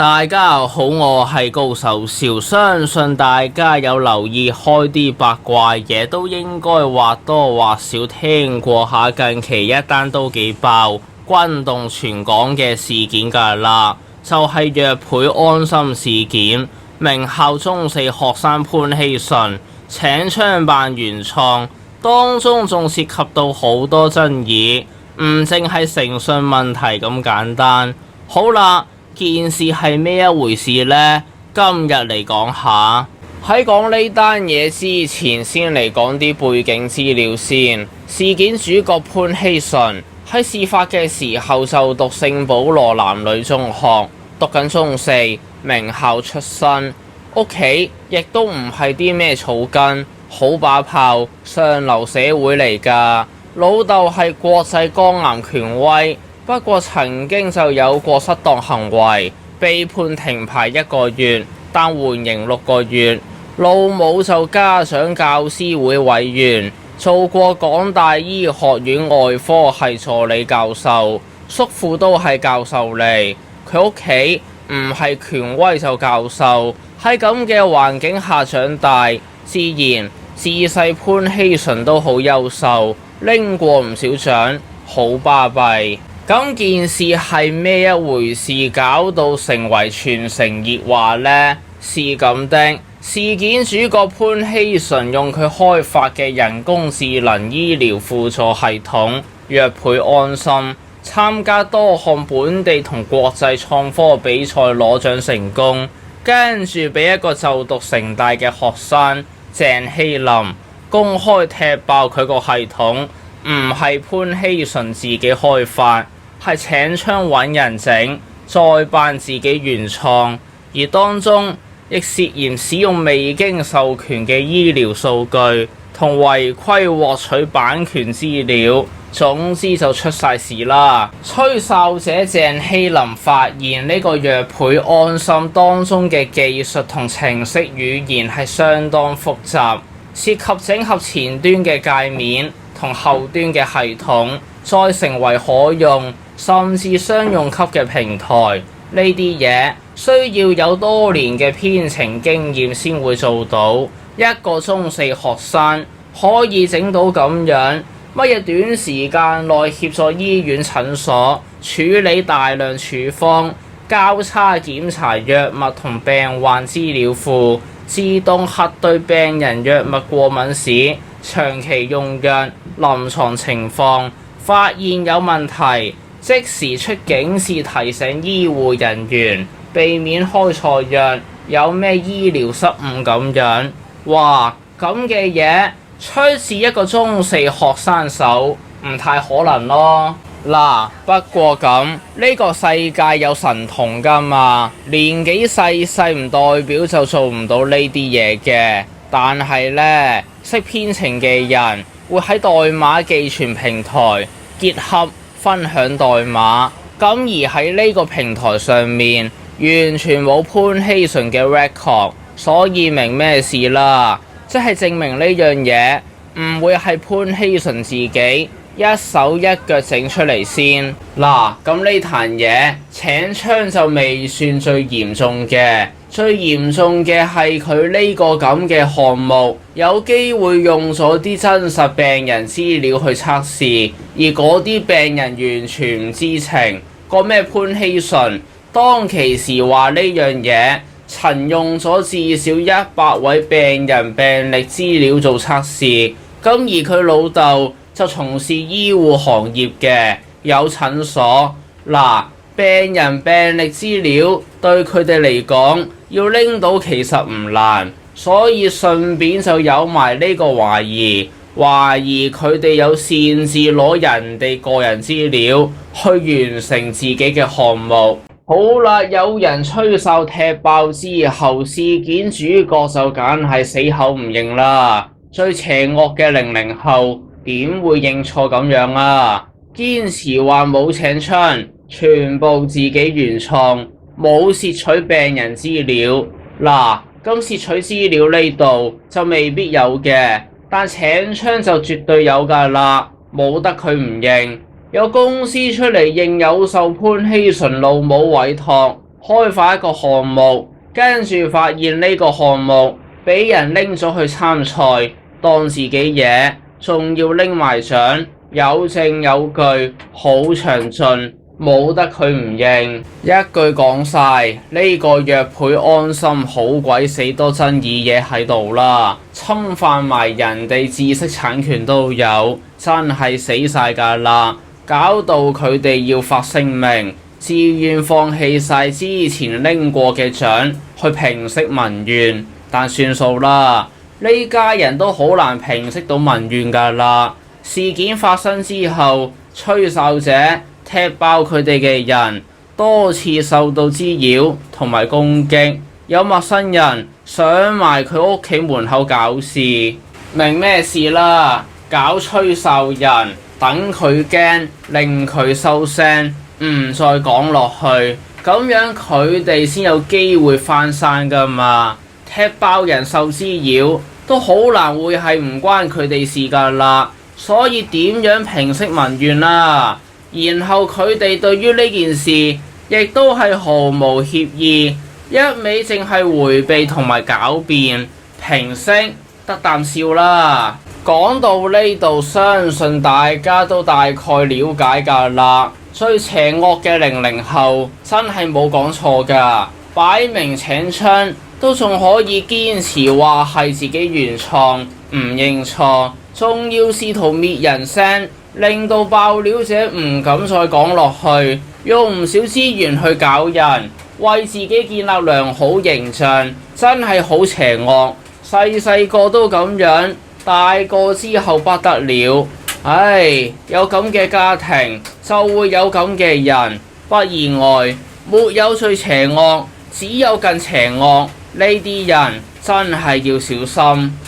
大家好，我係高手少，相信大家有留意開啲八卦嘢，都應該或多或少聽過下近期一單都幾爆、轟動全港嘅事件㗎啦，就係約倍安心事件。名校中四學生潘希純請槍扮原創，當中仲涉及到好多爭議，唔淨係誠信問題咁簡單。好啦，件事係咩一回事呢？今日嚟講下。喺講呢單嘢之前，先嚟講啲背景資料先。事件主角潘希純喺事發嘅時候就讀聖保羅男女中學，讀緊中四，名校出身，屋企亦都唔係啲咩草根，好把炮，上流社會嚟㗎。老豆係國際鋼岩權威，不過曾經就有過失當行為，被判停牌1個月，但緩刑6個月。老母就家長教師會委員，做過港大醫學院外科系助理教授，叔父都係教授嚟。佢屋企唔係權威就教授，喺咁嘅環境下長大，自然自細潘希純都好優秀，拎過唔少獎，好巴閉。咁件事係咩一回事，搞到成為全城熱話呢？是咁的，事件主角潘希純用佢開發嘅人工智能醫療輔助系統約倍安心，參加多項本地同國際創科比賽攞獎成功，跟住俾一個就讀城大嘅學生鄭希林公開踢爆佢個系統唔係潘希純自己開發，係請槍揾人整，再扮自己原創，而當中亦涉嫌使用未經授權嘅醫療數據同違規獲取版權資料，總之就出晒事啦。吹哨者鄭希林發現呢個約倍安心當中嘅技術同程式語言係相當複雜，涉及整合前端嘅界面同後端嘅系統，再成為可用甚至商用級嘅平台。呢啲嘢需要有多年嘅編程經驗先會做到。一個中四學生可以整到咁樣，乜嘢短時間內協助醫院診所處理大量處方，交叉檢查藥物同病患資料庫，自動核對病人藥物過敏史、長期用藥、臨床情況，發現有問題即時出警示提醒醫護人員，避免開錯藥，有咩醫療失誤咁樣。哇，咁嘅嘢出自一個中四學生手，唔太可能咯。嗱，不過咁呢個世界有神童㗎嘛，年紀細唔代表就做唔到呢啲嘢嘅。但係呢，識編程嘅人會喺代碼寄存平台GitHub分享代碼，咁而喺呢個平台上面完全冇潘希純嘅 record， 所以明咩事啦？即係證明呢樣嘢唔會係潘希純自己一手一腳整出嚟先。嗱，咁呢壇嘢請槍就未算最嚴重嘅，最嚴重嘅係佢呢個咁嘅項目有機會用咗啲真實病人資料去測試，而嗰啲病人完全唔知情。個咩潘希純當其時話呢樣嘢曾用咗至少100位病人病歷資料做測試，咁而佢老豆就從事醫護行業嘅，有診所。嗱，病人病歷資料對佢哋嚟講要拎到其實唔難，所以順便就有埋呢個懷疑佢哋有擅自攞人哋個人資料去完成自己嘅項目。好啦，有人吹哨踢爆之後，事件主角就梗係死口唔認啦。最邪惡嘅00後點會認錯咁樣啊？堅持話冇請槍，全部自己原創，冇竊取病人資料。嗱，咁竊取資料呢度就未必有嘅，但請槍就絕對有㗎啦，冇得佢唔認。有公司出嚟認有受潘希純老母委託，開發一個項目，跟住發現呢個項目俾人拎咗去參賽，當自己嘢，仲要拎埋獎，有證有據，好詳盡，冇得佢唔認。一句講晒，呢個約倍安心好鬼死多爭議嘢喺度啦，侵犯埋人哋知識產權都有，真係死晒㗎啦！搞到佢哋要發聲明，自願放棄晒之前拎過嘅獎去平息民怨，但算數啦，呢家人都好難平息到民怨㗎啦。事件發生之後，吹哨者踢爆佢哋嘅人多次受到滋擾同埋攻擊，有陌生人上埋佢屋企門口搞事，明咩事啦？搞吹哨人，等佢驚，令佢收聲，唔再講落去，咁樣佢哋先有機會翻生㗎嘛。踢爆人受滋擾都好難會係唔關佢哋事㗎啦，所以點樣平息民怨啦？然後佢哋對於呢件事亦都係毫無歉意，一味淨係迴避同埋狡辯，平息得啖笑啦。講到呢度，相信大家都大概了解㗎啦。最邪惡嘅00後真係冇講錯㗎，擺明請槍都仲可以堅持話係自己原創，唔認錯，仲要試圖滅人聲，令到爆料者唔敢再講落去，用唔少資源去搞人，為自己建立良好形象，真係好邪惡。細個都咁樣，大個之後不得了。唉，有咁嘅家庭就會有咁嘅人，不意外。沒有最邪惡，只有更邪惡。呢啲人真係要小心。